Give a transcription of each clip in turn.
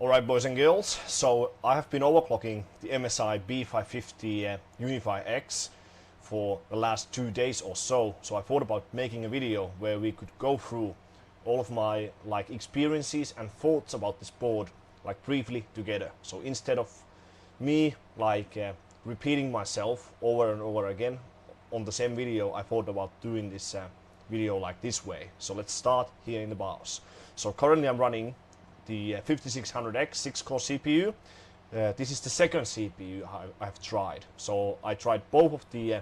Alright boys and girls, so I have been overclocking the MSI B550 Unify-X for the last 2 days or so. So I thought about making a video where we could go through all of my experiences and thoughts about this board briefly together. So instead of me repeating myself over and over again on the same video, I thought about doing this video like this way. So let's start here in the BIOS. So currently I'm running the 5600X 6-core CPU. This is the second CPU I've tried. So I tried both of the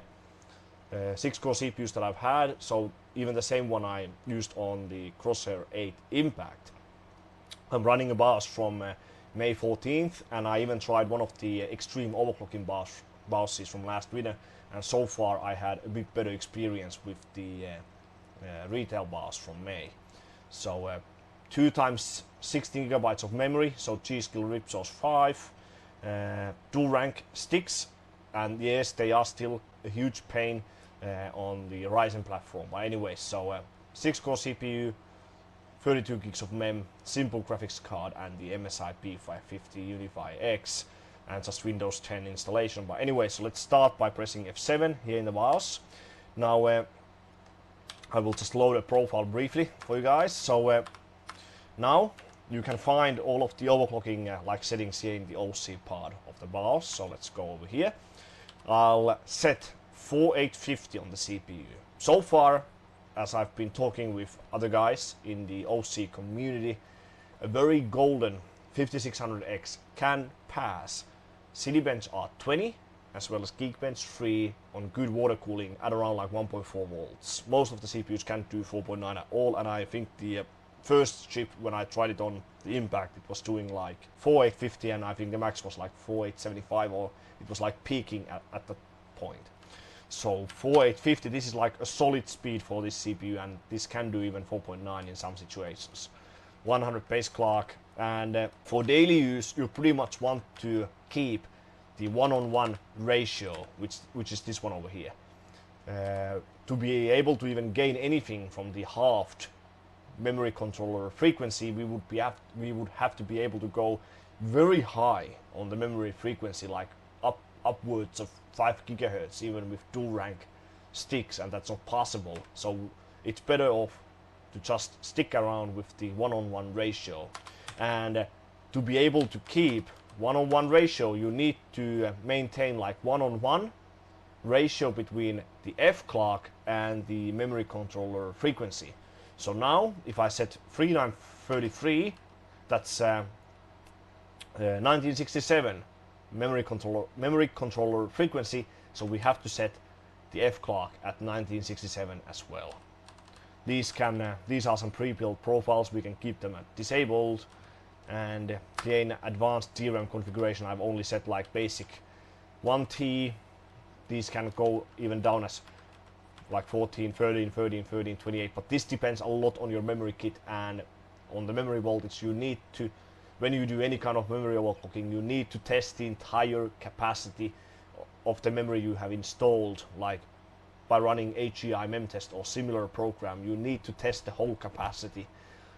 6-core CPUs that I've had, so even the same one I used on the Crosshair VIII Impact. I'm running a BIOS from May 14th, and I even tried one of the extreme overclocking BIOSes from last winter, and so far I had a bit better experience with the retail BIOS from May. So 2 times 16 GB of memory, so G.Skill Ripjaws V, dual rank sticks, and yes, they are still a huge pain on the Ryzen platform. But anyway, so 6-core CPU, 32 gigs of mem, simple graphics card, and the MSI B550 Unify-X, and just Windows 10 installation. But anyway, so let's start by pressing F7 here in the BIOS. Now I will just load a profile briefly for you guys. So now you can find all of the overclocking settings here in the OC part of the BIOS. So let's go over here. I'll set 4850 on the CPU. So far, as I've been talking with other guys in the OC community, a very golden 5600X can pass Cinebench R20 as well as Geekbench 3 on good water cooling at around 1.4 volts. Most of the CPUs can't do 4.9 at all, and I think the first chip, when I tried it on the Impact, it was doing 4850, and I think the max was 4875, or it was peaking at that point. So 4850, this is a solid speed for this CPU, and this can do even 4.9 in some situations. 100 base clock, and for daily use you pretty much want to keep the 1-on-1 ratio, which is this one over here. To be able to even gain anything from the halved memory controller frequency, we would have to be able to go very high on the memory frequency, upwards of 5 gigahertz, even with dual rank sticks, and that's not possible. So it's better off to just stick around with the 1-on-1 ratio. And to be able to keep 1-on-1 ratio, you need to maintain 1-on-1 ratio between the F clock and the memory controller frequency. So now, if I set 3933, that's 1967 memory controller frequency. So we have to set the F clock at 1967 as well. These are some pre-built profiles. We can keep them at disabled, and here in advanced DRAM configuration, I've only set basic 1T. These can go even down as 14, 13, 13, 13, 28, but this depends a lot on your memory kit and on the memory voltage. You need to, when you do any kind of memory overclocking, you need to test the entire capacity of the memory you have installed, by running HEI memtest or similar program. You need to test the whole capacity.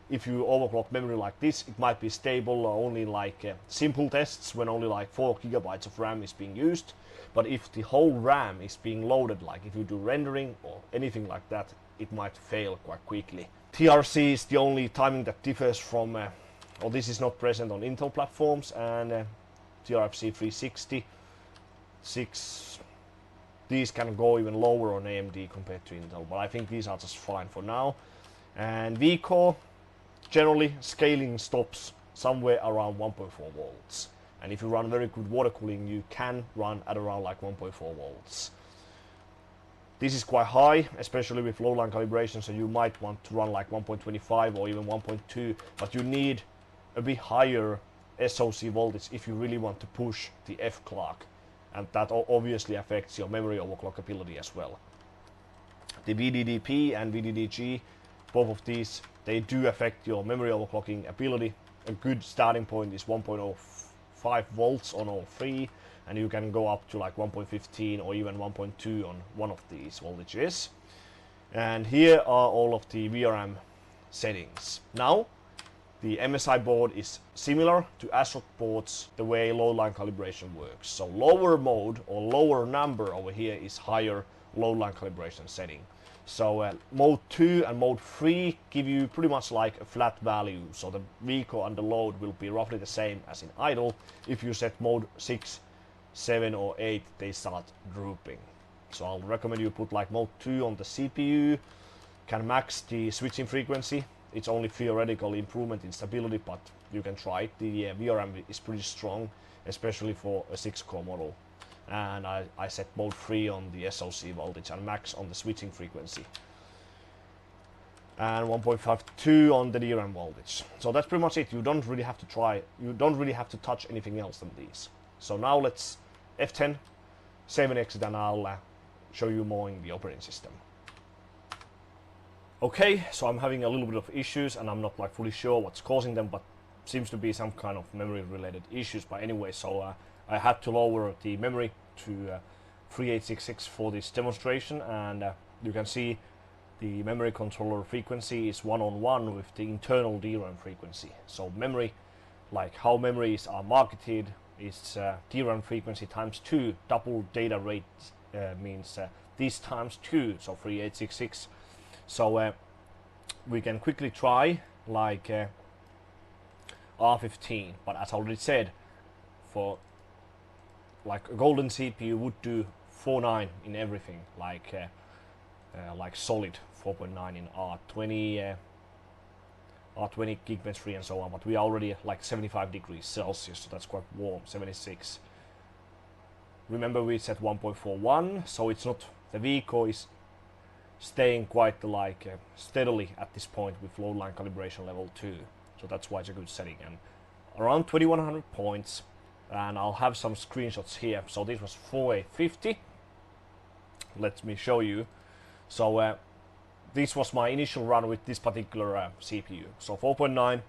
If you overclock memory like this, it might be stable or only simple tests when only 4 gigabytes of RAM is being used. But if the whole RAM is being loaded, if you do rendering or anything like that, it might fail quite quickly. TRC is the only timing that differs from, or this is not present on Intel platforms, and TRFC 360, 6, these can go even lower on AMD compared to Intel, but I think these are just fine for now. And VCore, generally scaling stops somewhere around 1.4 volts. And if you run very good water cooling, you can run at around 1.4 volts. This is quite high, especially with low line calibration, so you might want to run 1.25 or even 1.2, but you need a bit higher SoC voltage if you really want to push the F clock, and that obviously affects your memory overclock ability as well. The VDDP and VDDG, both of these, they do affect your memory overclocking ability. A good starting point is 1.05 volts on all three, and you can go up to 1.15 or even 1.2 on one of these voltages. And here are all of the VRM settings. Now The MSI board is similar to ASRock boards the way load line calibration works. So lower mode or lower number over here is higher load line calibration setting. So mode 2 and mode 3 give you pretty much like a flat value. So the VCO and the load will be roughly the same as in idle. If you set mode 6, 7 or 8, they start drooping. So I'll recommend you put like mode 2 on the CPU. Can max the switching frequency. It's only theoretical improvement in stability, but you can try it. The VRM is pretty strong, especially for a 6-core model. And I set mode 3 on the SoC voltage and max on the switching frequency. And 1.52 on the DRAM voltage. So that's pretty much it. You don't really have to try, you don't really have to touch anything else than these. So now let's F10, save and exit, and I'll show you more in the operating system. Okay, so I'm having a little bit of issues and I'm not like fully sure what's causing them, but seems to be some kind of memory related issues. But anyway, so I had to lower the memory to 3866 for this demonstration, and you can see the memory controller frequency is 1-on-1 with the internal DRAM frequency. So memory, like how memories are marketed, is DRAM frequency times 2. Double data rate means this times 2, so 3866. So we can quickly try like R15, but as I already said, for like a golden CPU would do 4.9 in everything, like solid 4.9 in R20, R20 Geekbench 3 and so on. But we are already at like 75 degrees Celsius, so that's quite warm, 76. Remember we set 1.41, so it's not, the VCO is staying quite like steadily at this point with load line calibration level 2. So that's why it's a good setting. And around 2100 points, and I'll have some screenshots here. So this was 4A50. Let me show you. So this was my initial run with this particular CPU. So 4.9,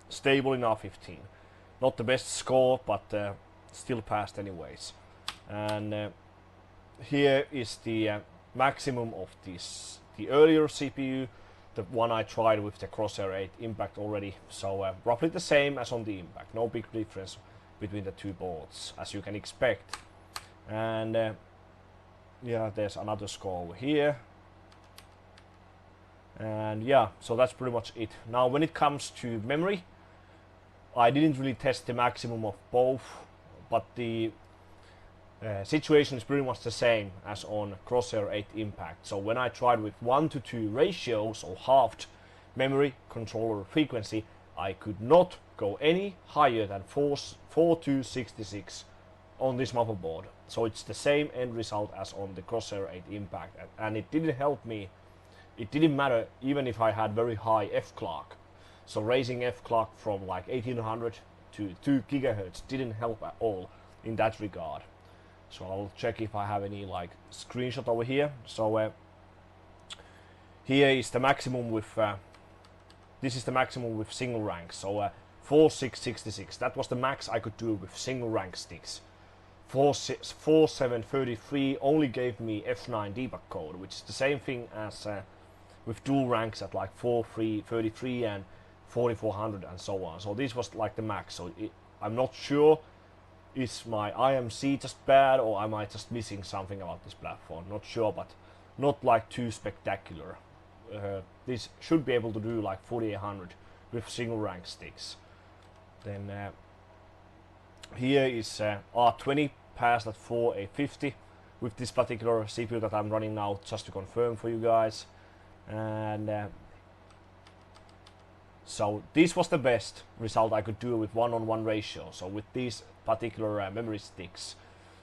stable in R15. Not the best score, but still passed anyways. And here is the maximum of this, the earlier CPU, the one I tried with the Crosshair VIII Impact already. So roughly the same as on the Impact. No big difference between the two boards, as you can expect. And yeah, there's another score over here. And yeah, so that's pretty much it. Now when it comes to memory, I didn't really test the maximum of both, but the situation is pretty much the same as on Crosshair VIII Impact. So when I tried with 1:2 ratio, so halved memory controller frequency, I could not go any higher than 4266 on this motherboard. So it's the same end result as on the Crosshair VIII Impact, and it didn't help me. It didn't matter even if I had very high F-clock. So raising F-clock from like 1800 to 2 GHz didn't help at all in that regard. So I'll check if I have any like screenshot over here. So here is the maximum with this is the maximum with single ranks. So 4666, that was the max I could do with single rank sticks. 4733 only gave me F9 debug code, which is the same thing as with dual ranks at like 4333 and 4400 and so on. So this was like the max. So I'm not sure, is my IMC just bad or am I just missing something about this platform? Not sure, but not like too spectacular. This should be able to do like 4800 with single rank sticks. Then here is R20 passed at 4A50 with this particular CPU that I'm running now, just to confirm for you guys. And so this was the best result I could do with 1-on-1 ratio, so with these particular memory sticks.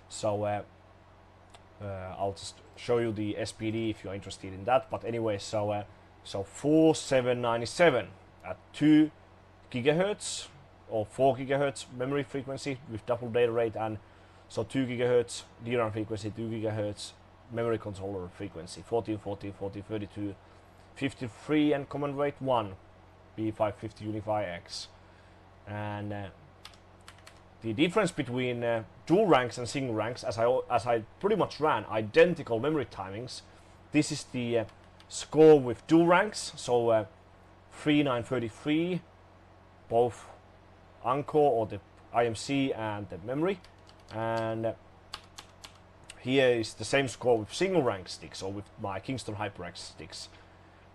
So I'll just show you the SPD if you're interested in that. But anyway, so 4797 at 2 GHz or 4 GHz memory frequency with double data rate, and so 2 GHz DRAM frequency, 2 GHz memory controller frequency, 14, 14, 40, 32, 53, and command rate 1, B550 Unify-X. And the difference between dual ranks and single ranks, as I pretty much ran identical memory timings. This is the score with dual ranks, so 3933 both Anchor or the IMC and the memory, and here is the same score with single rank sticks, or with my Kingston HyperX sticks,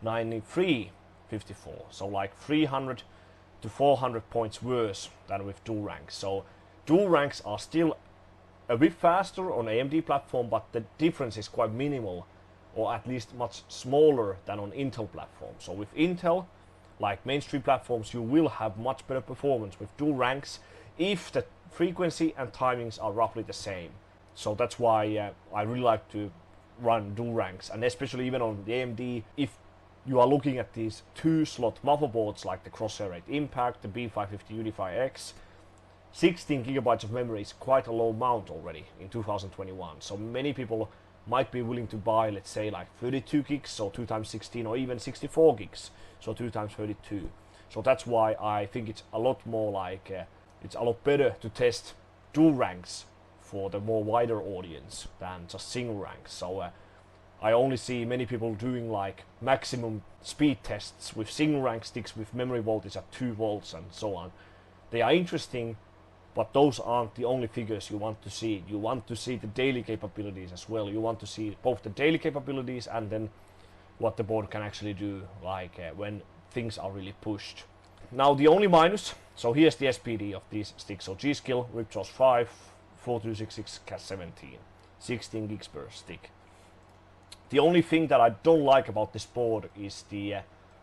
93.54, so like 300 to 400 points worse than with dual ranks. So dual ranks are still a bit faster on AMD platform, but the difference is quite minimal, or at least much smaller than on Intel platform. So with Intel, like mainstream platforms, you will have much better performance with dual ranks if the frequency and timings are roughly the same. So that's why I really like to run dual ranks, and especially even on the AMD, if you are looking at these 2-slot motherboards like the Crosshair VIII Impact, the B550 Unify-X, 16 gigabytes of memory is quite a low amount already in 2021. So many people might be willing to buy, let's say, like 32 gigs, so 2 times 16, or even 64 gigs, so 2 times 32. So that's why I think it's a lot more like, it's a lot better to test dual ranks for the more wider audience than just single ranks. So I only see many people doing like maximum speed tests with single rank sticks with memory voltage at 2 volts and so on. They are interesting, but those aren't the only figures you want to see. You want to see the daily capabilities as well. You want to see both the daily capabilities and then what the board can actually do, like when things are really pushed. Now the only minus, so here's the SPD of these sticks. So G.Skill Ripjaws V 4266 Cas17, 16 gigs per stick. The only thing that I don't like about this board is the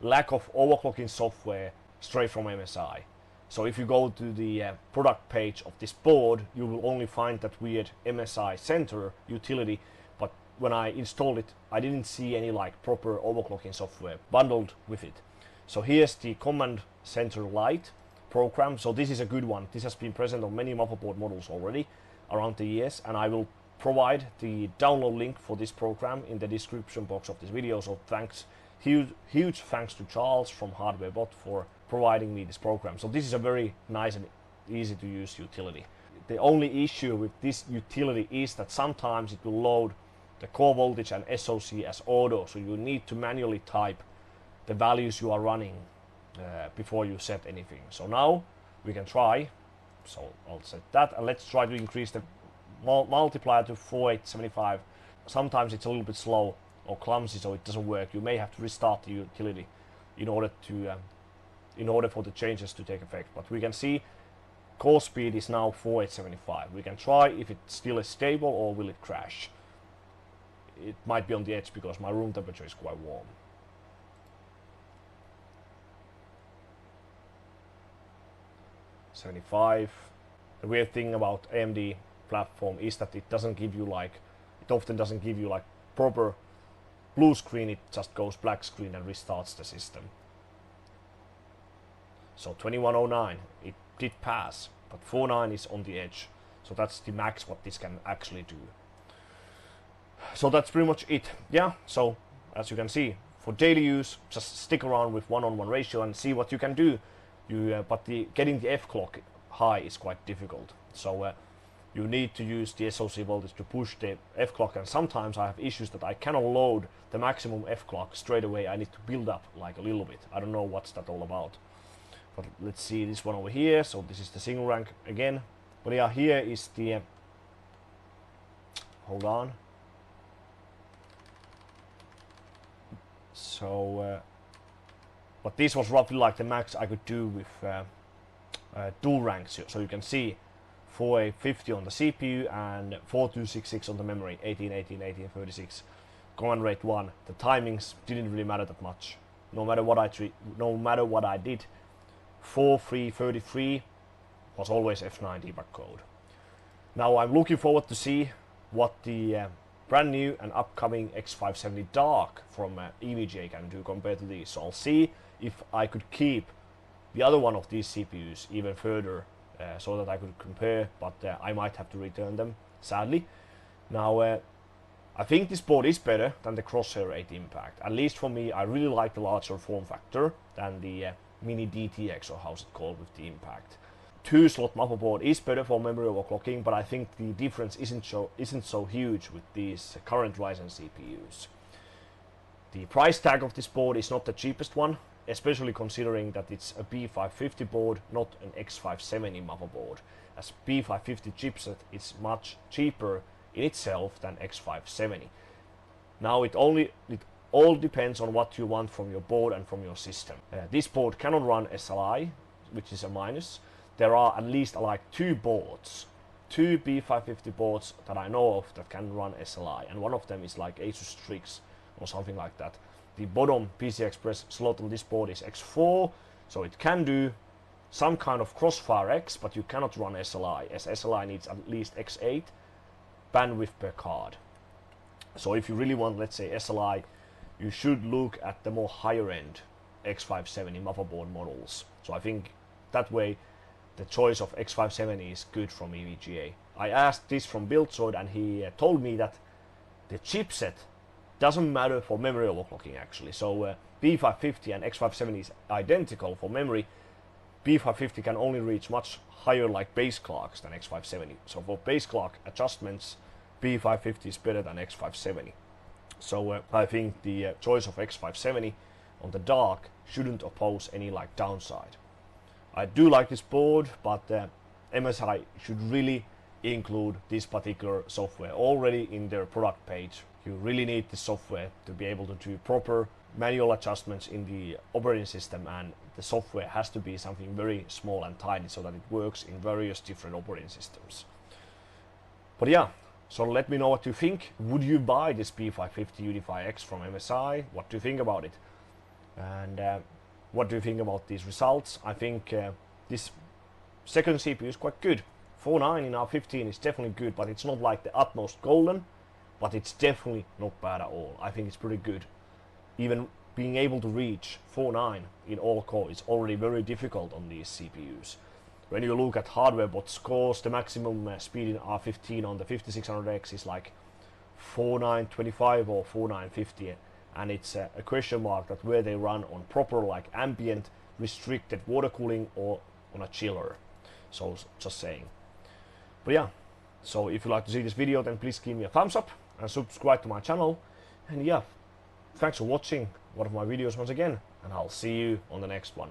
lack of overclocking software straight from MSI. So if you go to the product page of this board, you will only find that weird MSI Center utility, but when I installed it, I didn't see any like proper overclocking software bundled with it. So here's the Command Center Lite program. So this is a good one. This has been present on many motherboard models already around the years, and I will provide the download link for this program in the description box of this video. So thanks, huge thanks to Charles from HardwareBot for providing me this program. So this is a very nice and easy to use utility. The only issue with this utility is that sometimes it will load the core voltage and SoC as auto, so you need to manually type the values you are running before you set anything. So now we can try. So I'll set that, and let's try to increase the multiplier to 4875. Sometimes it's a little bit slow or clumsy, so it doesn't work. You may have to restart the utility in order for the changes to take effect. But we can see core speed is now 4875. We can try if it still is stable or will it crash. It might be on the edge because my room temperature is quite warm. .75. The weird thing about AMD platform is that it doesn't give you like, it often doesn't give you like proper blue screen. It just goes black screen and restarts the system. So 2109, it did pass, but 49 is on the edge. So that's the max what this can actually do. So that's pretty much it. Yeah, so as you can see, for daily use, just stick around with 1:1 ratio and see what you can do. But getting the F clock high is quite difficult. So you need to use the SoC voltage to push the F clock, and sometimes I have issues that I cannot load the maximum F clock straight away. I need to build up like a little bit. I don't know what's that all about. But let's see this one over here. So this is the single rank again. But yeah, here is the hold on. So but this was roughly like the max I could do with dual ranks. So you can see 4850 on the CPU and 4266 on the memory, 1818, 1836. Command rate 1. The timings didn't really matter that much. No matter what I did, 4333 was always F9 debug code. Now I'm looking forward to see what the brand new and upcoming X570 Dark from EVGA can do compared to these. So I'll see if I could keep the other one of these CPUs even further so that I could compare, but I might have to return them, sadly. Now I think this board is better than the Crosshair VIII Impact. At least for me, I really like the larger form factor than the Mini DTX, or how's it called, with the Impact. 2-slot motherboard is better for memory overclocking, but I think the difference isn't so huge with these current Ryzen CPUs. The price tag of this board is not the cheapest one. especially considering that it's a B550 board, not an X570 motherboard. As B550 chipset is much cheaper in itself than X570. Now it all depends on what you want from your board and from your system. This board cannot run SLI, which is a minus. There are at least like two B550 boards that I know of that can run SLI, and one of them is like Asus Strix or something like that. The bottom PCI Express slot on this board is X4, so it can do some kind of Crosshair X, but you cannot run SLI, as SLI needs at least X8 bandwidth per card. So if you really want, let's say, SLI, you should look at the more higher end X570 motherboard models. So I think that way the choice of X570 is good from EVGA. I asked this from Buildzoid, and he told me that the chipset doesn't matter for memory overclocking actually. So B550 and X570 is identical for memory. B550 can only reach much higher like base clocks than X570. So for base clock adjustments, B550 is better than X570. So I think the choice of X570 on the dark shouldn't oppose any like downside. I do like this board, but MSI should really include this particular software already in their product page. You really need the software to be able to do proper manual adjustments in the operating system, and the software has to be something very small and tiny so that it works in various different operating systems. But yeah, so let me know what you think. Would you buy this B550 Unify-X from MSI? What do you think about it? And what do you think about these results? I think this second CPU is quite good. 4.9 in R15 is definitely good, but it's not like the utmost golden, but it's definitely not bad at all. I think it's pretty good. Even being able to reach 4.9 in all core is already very difficult on these CPUs. When you look at hardware bot scores, the maximum speed in R15 on the 5600X is like 4.925 or 4.950, and it's a question mark that where they run on proper like ambient restricted water cooling or on a chiller. So just saying. But yeah, so if you like to see this video, then please give me a thumbs up and subscribe to my channel. And yeah, thanks for watching one of my videos once again, and I'll see you on the next one.